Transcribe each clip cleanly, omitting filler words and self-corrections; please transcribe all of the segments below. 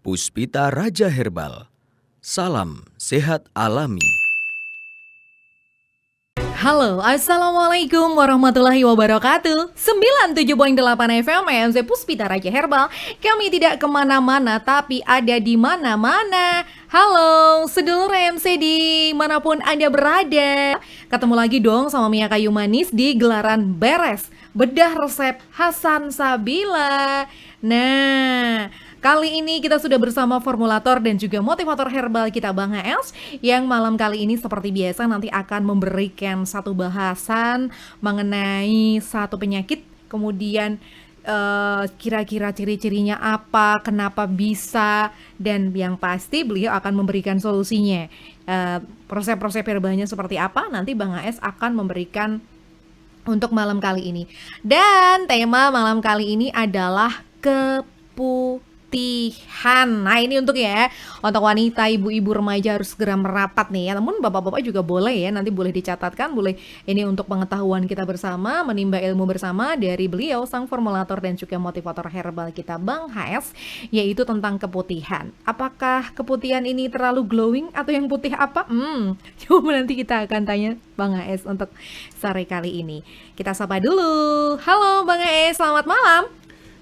Puspita Raja Herbal. Salam sehat alami. Halo, Assalamualaikum warahmatullahi wabarakatuh. 97.8 FM MC Puspita Raja Herbal. Kami tidak kemana-mana tapi ada di mana-mana. Halo, sedulur MC dimanapun Anda berada. Ketemu lagi dong sama Mia Kayu Manis di gelaran beres bedah resep Hasan Sabila. Nah, kali ini kita sudah bersama formulator dan juga motivator herbal kita Bang Haes, yang malam kali ini seperti biasa nanti akan memberikan satu bahasan mengenai satu penyakit, kemudian kira-kira ciri-cirinya apa, kenapa bisa, dan yang pasti beliau akan memberikan solusinya. Proses-proses herbalnya seperti apa, nanti Bang Haes akan memberikan untuk malam kali ini. Dan tema malam kali ini adalah keputihan. Nah, ini untuk wanita, ibu-ibu remaja harus segera merapat nih ya. Namun bapak-bapak juga boleh ya, nanti boleh dicatatkan, boleh ini untuk pengetahuan kita bersama, menimba ilmu bersama dari beliau sang formulator dan juga motivator herbal kita Bang Haes, yaitu tentang keputihan. Apakah keputihan ini terlalu glowing atau yang putih apa? Coba nanti kita akan tanya Bang Haes untuk sore kali ini. Kita sapa dulu. Halo Bang Haes, selamat malam.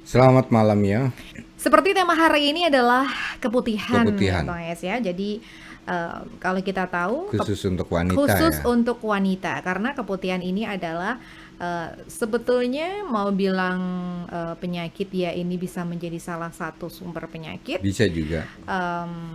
Selamat malam ya. Seperti tema hari ini adalah keputihan. Keputihan. Bang Haes ya. Jadi kalau kita tahu Khusus untuk wanita khusus ya. untuk wanita, karena keputihan ini adalah sebetulnya mau bilang penyakit ya, ini bisa menjadi salah satu sumber penyakit. Bisa juga.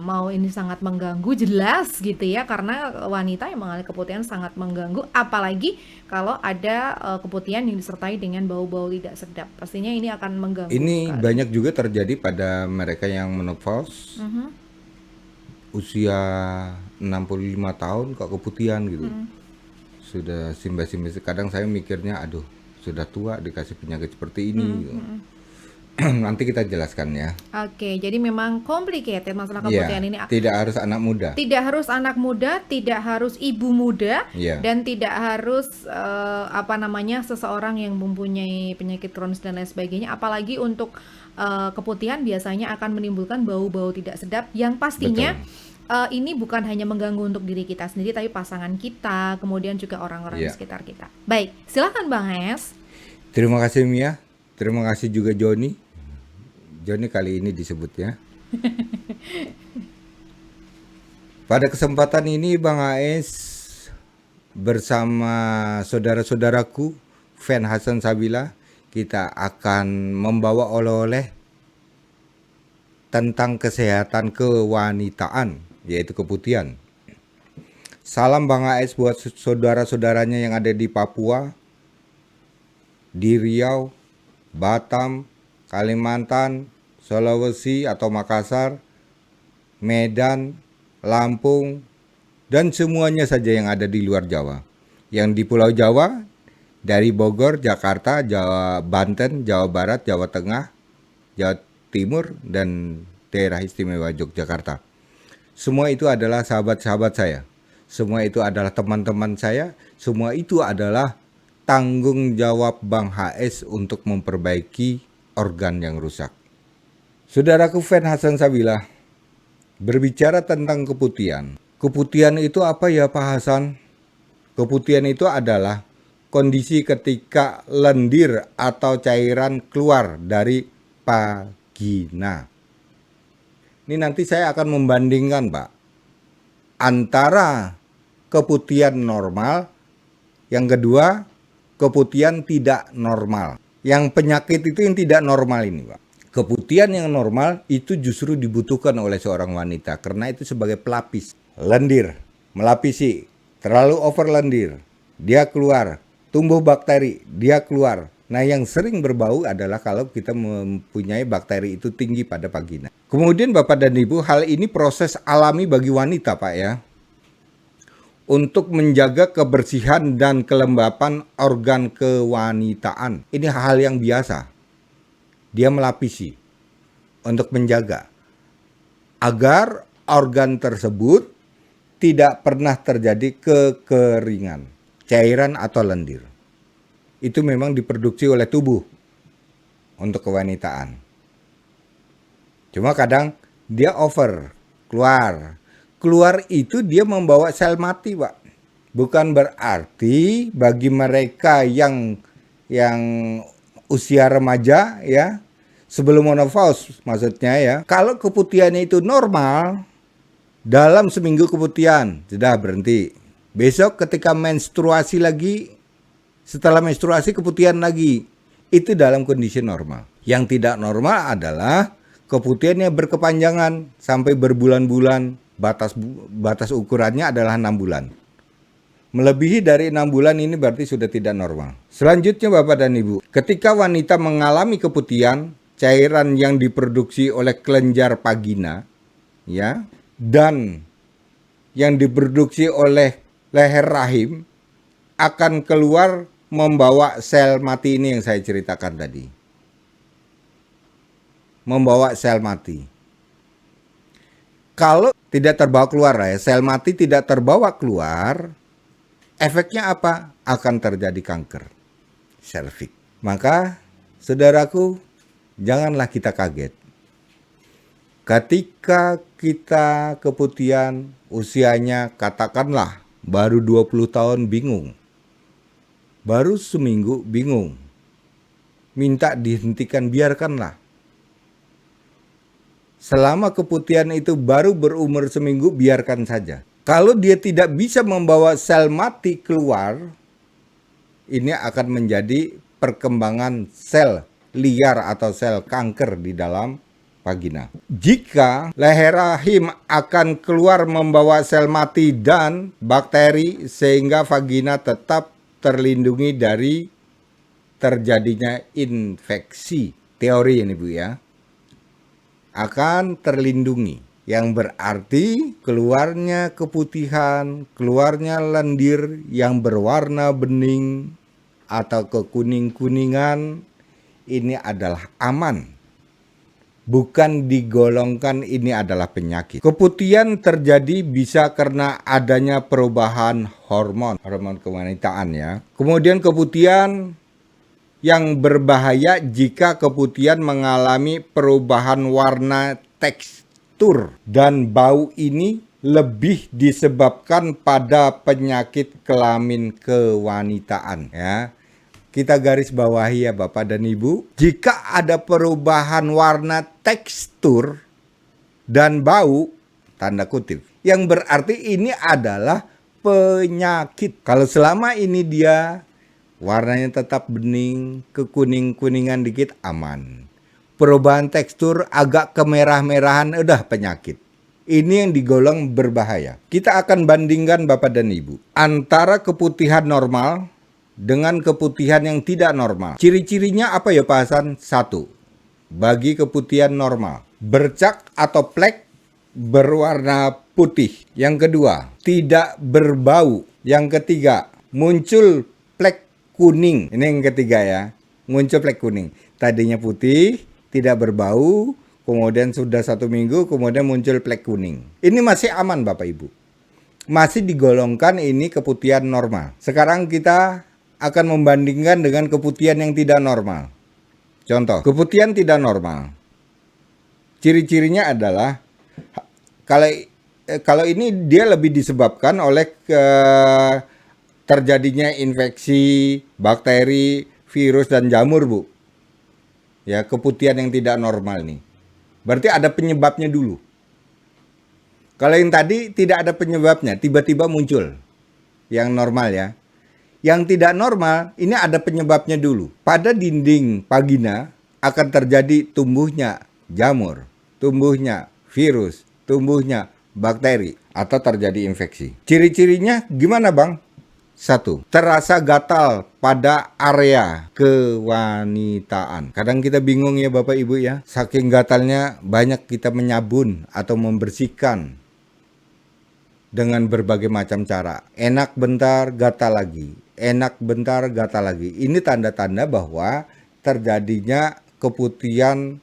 Mau ini sangat mengganggu jelas gitu ya, karena wanita yang mengalami keputihan sangat mengganggu, apalagi kalau ada keputihan yang disertai dengan bau-bau tidak sedap, pastinya ini akan mengganggu Ini sekali. banyak juga terjadi pada mereka yang menopause usia 65 tahun kok keputihan gitu. Sudah simba-simba, kadang saya mikirnya aduh sudah tua dikasih penyakit seperti ini gitu. Nanti kita jelaskan ya. Oke, jadi memang complicated masalah Iya, keputihan ini. tidak harus anak muda. Tidak harus anak muda, tidak harus ibu muda, Iya. dan tidak harus seseorang yang mempunyai penyakit kronis dan lain sebagainya. Apalagi untuk keputihan biasanya akan menimbulkan bau-bau tidak sedap yang pastinya ini bukan hanya mengganggu untuk diri kita sendiri, tapi pasangan kita, kemudian juga orang-orang di sekitar kita. Baik, silakan Bang Haes. Terima kasih Mia. Terima kasih juga Joni. Joni kali ini disebut ya. Pada kesempatan ini Bang Haes bersama saudara-saudaraku fan Hasan Sabila, kita akan membawa oleh-oleh tentang kesehatan kewanitaan, yaitu keputihan. Salam Bang Haes buat saudara-saudaranya yang ada di Papua, di Riau, Batam, Kalimantan, Sulawesi atau Makassar, Medan, Lampung, dan semuanya saja yang ada di luar Jawa. Yang di Pulau Jawa, dari Bogor, Jakarta, Jawa, Banten, Jawa Barat, Jawa Tengah, Jawa Timur, dan daerah istimewa Yogyakarta. Semua itu adalah sahabat-sahabat saya. Semua itu adalah teman-teman saya. Semua itu adalah tanggung jawab Bang Haes untuk memperbaiki organ yang rusak. Saudaraku fan Hasan Sabila, berbicara tentang keputihan. Keputihan itu apa ya Pak Hasan? Keputihan itu adalah kondisi ketika lendir atau cairan keluar dari vagina. Ini nanti saya akan membandingkan Pak, antara keputihan normal, yang kedua keputihan tidak normal. Yang penyakit itu yang tidak normal ini Pak. Keputihan yang normal itu justru dibutuhkan oleh seorang wanita karena itu sebagai pelapis. Lendir, melapisi, terlalu over lendir, dia keluar, tumbuh bakteri, dia keluar. Nah yang sering berbau adalah kalau kita mempunyai bakteri itu tinggi pada vagina. Kemudian Bapak dan Ibu, hal ini proses alami bagi wanita Pak ya. Untuk menjaga kebersihan dan kelembapan organ kewanitaan. Ini hal yang biasa. Dia melapisi untuk menjaga agar organ tersebut tidak pernah terjadi kekeringan, cairan atau lendir. Itu memang diproduksi oleh tubuh untuk kewanitaan. Cuma kadang dia over, keluar. Keluar itu dia membawa sel mati, Pak. Bukan berarti bagi mereka yang usia remaja ya, sebelum menopause maksudnya ya, kalau keputihannya itu normal, dalam seminggu keputihan sudah berhenti. Besok ketika menstruasi lagi, setelah menstruasi keputihan lagi, itu dalam kondisi normal. Yang tidak normal adalah keputihannya berkepanjangan sampai berbulan-bulan. Batas ukurannya adalah 6 bulan. Melebihi dari 6 bulan ini berarti sudah tidak normal. Selanjutnya Bapak dan Ibu, ketika wanita mengalami keputihan, cairan yang diproduksi oleh kelenjar vagina ya, dan yang diproduksi oleh leher rahim akan keluar membawa sel mati ini yang saya ceritakan tadi. Membawa sel mati. Kalau tidak terbawa keluar ya, sel mati tidak terbawa keluar, efeknya apa? Akan terjadi kanker serviks. Maka saudaraku, janganlah kita kaget. Ketika kita keputihan usianya katakanlah baru 20 tahun bingung. Baru seminggu bingung. Minta dihentikan, biarkanlah. Selama keputihan itu baru berumur seminggu, biarkan saja. Kalau dia tidak bisa membawa sel mati keluar, ini akan menjadi perkembangan sel liar atau sel kanker di dalam vagina. Jika leher rahim akan keluar membawa sel mati dan bakteri sehingga vagina tetap terlindungi dari terjadinya infeksi. Teori ini Bu ya. Akan terlindungi, yang berarti keluarnya keputihan, keluarnya lendir yang berwarna bening atau kekuning-kuningan ini adalah aman, bukan digolongkan ini adalah penyakit. Keputihan terjadi bisa karena adanya perubahan hormon kewanitaan ya. Kemudian keputihan yang berbahaya jika keputihan mengalami perubahan warna, tekstur, dan bau ini lebih disebabkan pada penyakit kelamin kewanitaan ya. Kita garis bawahi ya Bapak dan Ibu, jika ada perubahan warna, tekstur, dan bau, tanda kutip, yang berarti ini adalah penyakit. Kalau selama ini dia warnanya tetap bening, kekuning-kuningan dikit, aman. Perubahan tekstur agak kemerah-merahan, udah penyakit. Ini yang digolong berbahaya. Kita akan bandingkan Bapak dan Ibu antara keputihan normal dengan keputihan yang tidak normal. Ciri-cirinya apa ya Pak Hasan? 1. Bagi keputihan normal, bercak atau plek berwarna putih. Yang kedua, tidak berbau. Yang ketiga, muncul plek kuning. Ini yang ketiga ya. Muncul plek kuning. Tadinya putih, tidak berbau, kemudian sudah 1 minggu, kemudian muncul plek kuning. Ini masih aman Bapak Ibu. Masih digolongkan ini keputihan normal. Sekarang kita akan membandingkan dengan keputihan yang tidak normal. Contoh, keputihan tidak normal. Ciri-cirinya adalah kalau ini dia lebih disebabkan oleh terjadinya infeksi, bakteri, virus, dan jamur Bu. Ya, keputihan yang tidak normal nih. Berarti ada penyebabnya dulu. Kalau yang tadi tidak ada penyebabnya, tiba-tiba muncul. Yang normal ya. Yang tidak normal, ini ada penyebabnya dulu. Pada dinding vagina akan terjadi tumbuhnya jamur, tumbuhnya virus, tumbuhnya bakteri, atau terjadi infeksi. Ciri-cirinya gimana Bang? 1. Terasa gatal pada area kewanitaan. Kadang kita bingung ya Bapak Ibu ya. Saking gatalnya banyak kita menyabun atau membersihkan dengan berbagai macam cara. Enak bentar, gatal lagi. Enak bentar, gatal lagi. Ini tanda-tanda bahwa terjadinya keputihan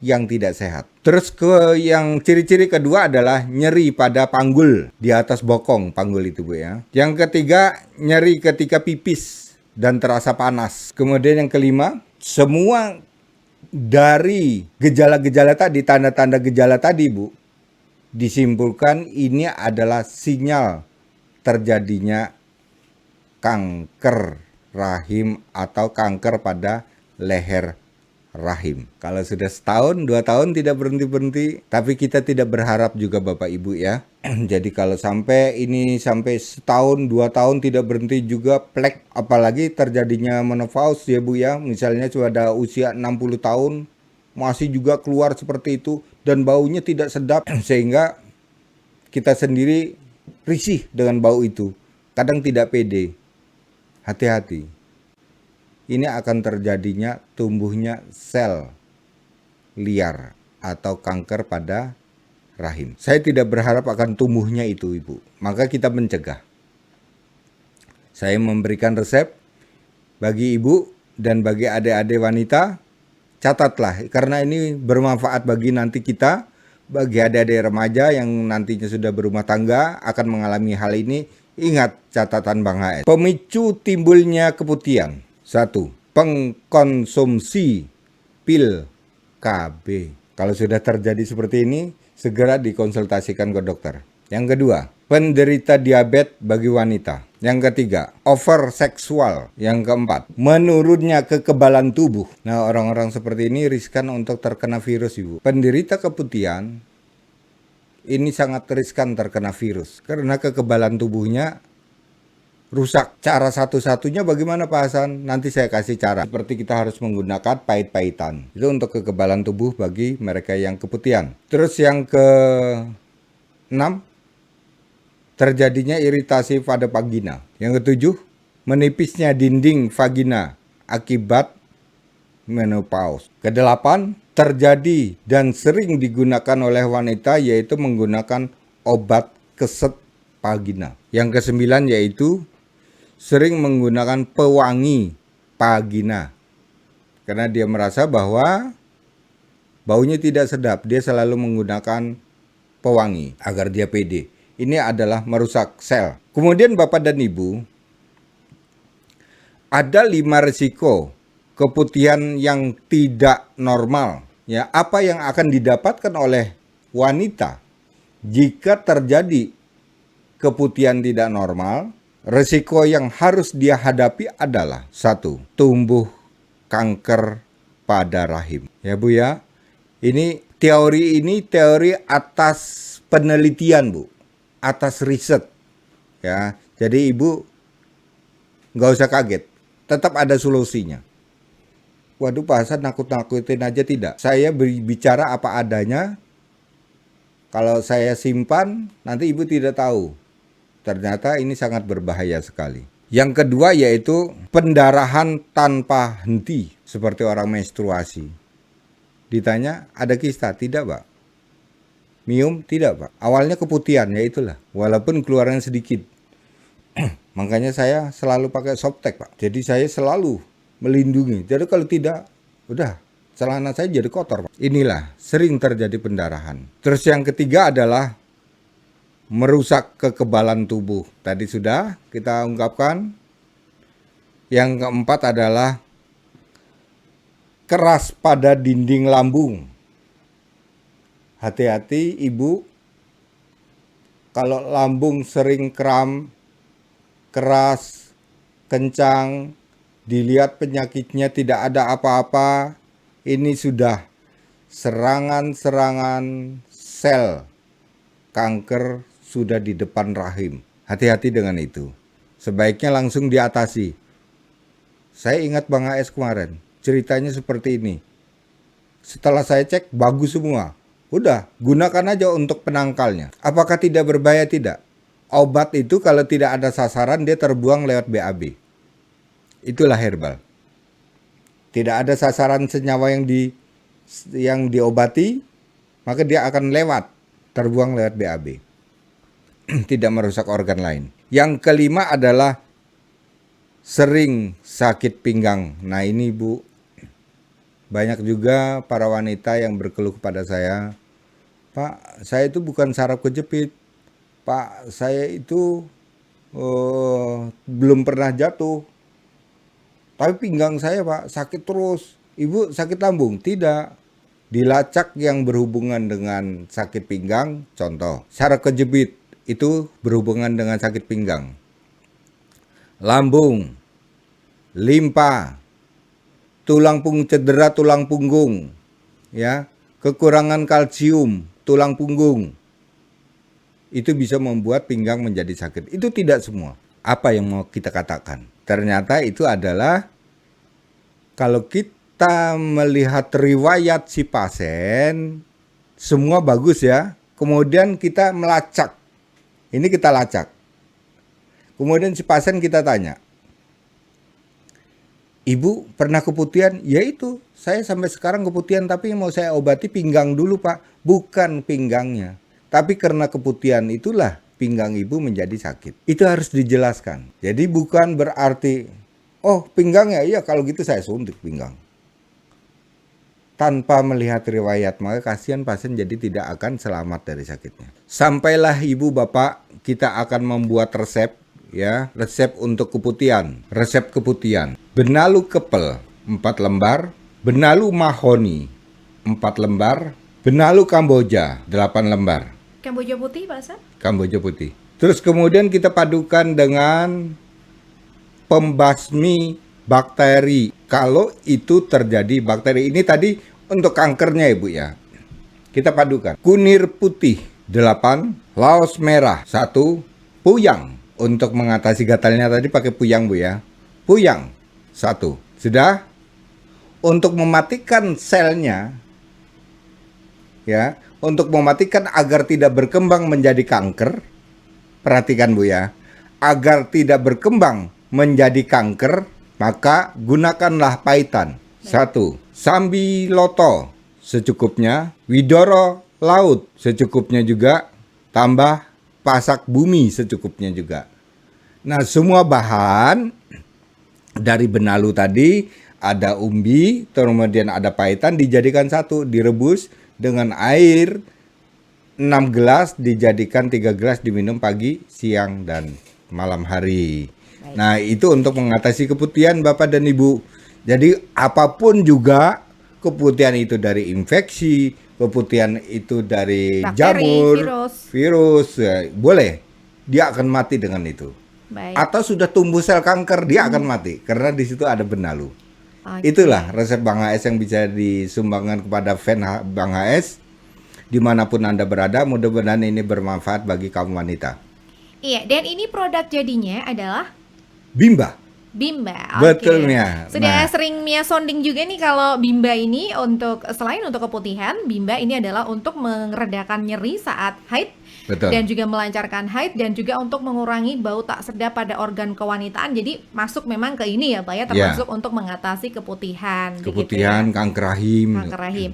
yang tidak sehat. Terus yang ciri-ciri kedua adalah nyeri pada panggul di atas bokong panggul itu Bu ya. Yang ketiga, nyeri ketika pipis dan terasa panas. Kemudian yang kelima, semua Dari gejala-gejala tadi, tanda-tanda gejala tadi, Bu, disimpulkan ini adalah sinyal terjadinya kanker rahim atau kanker pada leher rahim. Kalau sudah setahun, 2 tahun tidak berhenti-berhenti, tapi kita tidak berharap juga Bapak Ibu ya. Jadi kalau sampai setahun, 2 tahun tidak berhenti juga plek, apalagi terjadinya menopause ya Bu ya. Misalnya sudah usia 60 tahun, masih juga keluar seperti itu dan baunya tidak sedap sehingga kita sendiri risih dengan bau itu. Kadang tidak pede. Hati-hati. Ini akan terjadinya tumbuhnya sel liar atau kanker pada rahim. Saya tidak berharap akan tumbuhnya itu, Ibu. Maka kita mencegah. Saya memberikan resep bagi Ibu dan bagi adik-adik wanita. Catatlah, karena ini bermanfaat bagi nanti kita, bagi adik-adik remaja yang nantinya sudah berumah tangga akan mengalami hal ini. Ingat catatan Bang HS. Pemicu timbulnya keputihan. 1. Pengkonsumsi pil KB. Kalau sudah terjadi seperti ini, segera dikonsultasikan ke dokter. Yang kedua, penderita diabetes bagi wanita. Yang ketiga, overseksual. Yang keempat, menurunnya kekebalan tubuh. Nah, orang-orang seperti ini riskan untuk terkena virus, Ibu. Penderita keputihan ini sangat riskan terkena virus karena kekebalan tubuhnya rusak. Cara satu-satunya bagaimana Pak Hasan? Nanti saya kasih cara. Seperti kita harus menggunakan pahit-pahitan. Itu untuk kekebalan tubuh bagi mereka yang keputihan. Terus yang ke-6, terjadinya iritasi pada vagina. Yang ke-7, menipisnya dinding vagina akibat menopause. Ke-8, terjadi dan sering digunakan oleh wanita yaitu menggunakan obat keset vagina. Yang ke-9 yaitu sering menggunakan pewangi vagina. Karena dia merasa bahwa baunya tidak sedap, dia selalu menggunakan pewangi agar dia pede. Ini adalah merusak sel. Kemudian Bapak dan Ibu, ada 5 risiko keputihan yang tidak normal. Ya, apa yang akan didapatkan oleh wanita jika terjadi keputihan tidak normal? Risiko yang harus dia hadapi adalah 1. Tumbuh kanker pada rahim. Ya Bu ya, ini teori atas penelitian Bu, atas riset. Ya, jadi Ibu nggak usah kaget, tetap ada solusinya. Waduh Pak Hasan nakut-nakutin aja tidak. Saya bicara apa adanya. Kalau saya simpan, nanti Ibu tidak tahu. Ternyata ini sangat berbahaya sekali. Yang kedua yaitu pendarahan tanpa henti, seperti orang menstruasi. Ditanya, ada kista? Tidak Pak. Mium? Tidak Pak. Awalnya keputihan, ya itulah. Walaupun keluarannya sedikit. Makanya saya selalu pakai Softtek Pak. Jadi saya selalu melindungi. Jadi kalau tidak, udah celana saya jadi kotor Pak. Inilah sering terjadi pendarahan. Terus yang ketiga adalah merusak kekebalan tubuh. Tadi sudah kita ungkapkan. Yang keempat adalah keras pada dinding lambung. Hati-hati Ibu, kalau lambung sering kram, keras, kencang, dilihat penyakitnya tidak ada apa-apa, ini sudah serangan-serangan sel kanker sudah di depan rahim. Hati-hati dengan itu. Sebaiknya langsung diatasi. Saya ingat Bang AS kemarin, ceritanya seperti ini. Setelah saya cek, bagus semua. Udah, gunakan aja untuk penangkalnya. Apakah tidak berbahaya? Tidak. Obat itu kalau tidak ada sasaran, dia terbuang lewat BAB. Itulah herbal. Tidak ada sasaran senyawa yang diobati, maka dia akan lewat, terbuang lewat BAB. Tidak merusak organ lain. Yang kelima adalah sering sakit pinggang. Nah ini Bu, banyak juga para wanita yang berkeluh kepada saya, Pak, saya itu bukan saraf kejepit, Pak, saya itu belum pernah jatuh, tapi pinggang saya Pak sakit terus. Ibu sakit lambung? Tidak. Dilacak yang berhubungan dengan sakit pinggang, contoh, saraf kejepit itu berhubungan dengan sakit pinggang. Lambung, limpa, cedera tulang punggung, ya, kekurangan kalsium tulang punggung. Itu bisa membuat pinggang menjadi sakit. Itu tidak semua. Apa yang mau kita katakan? Ternyata itu adalah kalau kita melihat riwayat si pasien, semua bagus ya. Kemudian kita melacak. Ini kita lacak. Kemudian si pasien kita tanya, Ibu pernah keputihan? Ya itu, saya sampai sekarang keputihan tapi yang mau saya obati pinggang dulu Pak. Bukan pinggangnya. Tapi karena keputihan itulah pinggang ibu menjadi sakit. Itu harus dijelaskan. Jadi bukan berarti, oh pinggangnya, iya kalau gitu saya suntik pinggang. Tanpa melihat riwayat, maka kasihan pasien jadi tidak akan selamat dari sakitnya. Sampailah ibu bapak, kita akan membuat resep, ya, resep untuk keputihan. Resep keputihan. Benalu kepel 4 lembar, benalu mahoni 4 lembar, benalu Kamboja 8 lembar. Kamboja putih, Pak Hasan? Kamboja putih. Terus kemudian kita padukan dengan pembasmi bakteri. Kalau itu terjadi bakteri ini tadi untuk kankernya Ibu ya. Kita padukan. Kunir putih 8, laos merah 1, puyang. Untuk mengatasi gatalnya tadi pakai puyang Bu ya. Puyang 1. Sudah? Untuk mematikan selnya ya, untuk mematikan agar tidak berkembang menjadi kanker. Perhatikan Bu ya. Agar tidak berkembang menjadi kanker, maka gunakanlah paitan. 1. Sambiloto secukupnya, Widoro laut secukupnya juga, tambah pasak bumi secukupnya juga. Nah, semua bahan dari benalu tadi ada umbi, kemudian ada paitan dijadikan satu, direbus dengan air 6 gelas, dijadikan 3 gelas diminum pagi, siang, dan malam hari. Nah, itu untuk mengatasi keputihan Bapak dan Ibu. Jadi apapun juga, keputihan itu dari infeksi, keputihan itu dari Bakteri, jamur, virus, ya, boleh. Dia akan mati dengan itu. Baik. Atau sudah tumbuh sel kanker, dia akan mati karena di situ ada benalu. Oke. Itulah resep Bang HS yang bisa disumbangkan kepada fan Bang HS dimanapun Anda berada. Mudah-mudahan ini bermanfaat bagi kaum wanita. Iya, dan ini produk jadinya adalah Bimba. Bimba. Betul, Oke. Mia. Sudah Nah. sering Mia sounding juga nih kalau Bimba ini untuk selain untuk keputihan, Bimba ini adalah untuk meredakan nyeri saat haid. Betul. Dan juga melancarkan haid dan juga untuk mengurangi bau tak sedap pada organ kewanitaan. Jadi masuk memang ke ini ya Pak ya, termasuk untuk mengatasi keputihan. Keputihan, begitu kanker rahim. ya. Kanker rahim.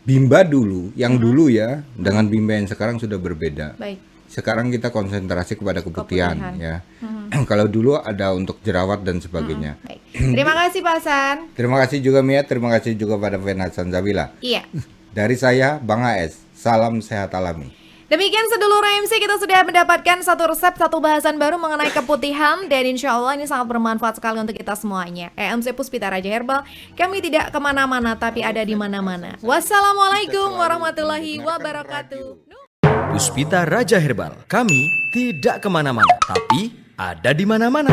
Bimba dulu, yang dulu ya, dengan Bimba yang sekarang sudah berbeda. Baik. Sekarang kita konsentrasi kepada keputihan. Keputihan. Ya. Kalau dulu ada untuk jerawat dan sebagainya. Baik. Terima kasih Pak Hasan. Terima kasih juga Mia, terima kasih juga pada Fen Hasan Zabila. Iya. Dari saya, Bang AS, salam sehat alami. Demikian sedulur MC, kita sudah mendapatkan satu resep, satu bahasan baru mengenai keputihan. Dan insya Allah ini sangat bermanfaat sekali untuk kita semuanya. MC Puspita Raja Herbal, kami tidak kemana-mana tapi ada di mana-mana. Wassalamualaikum warahmatullahi wabarakatuh. Puspita Raja Herbal, kami tidak kemana-mana, tapi ada di mana-mana.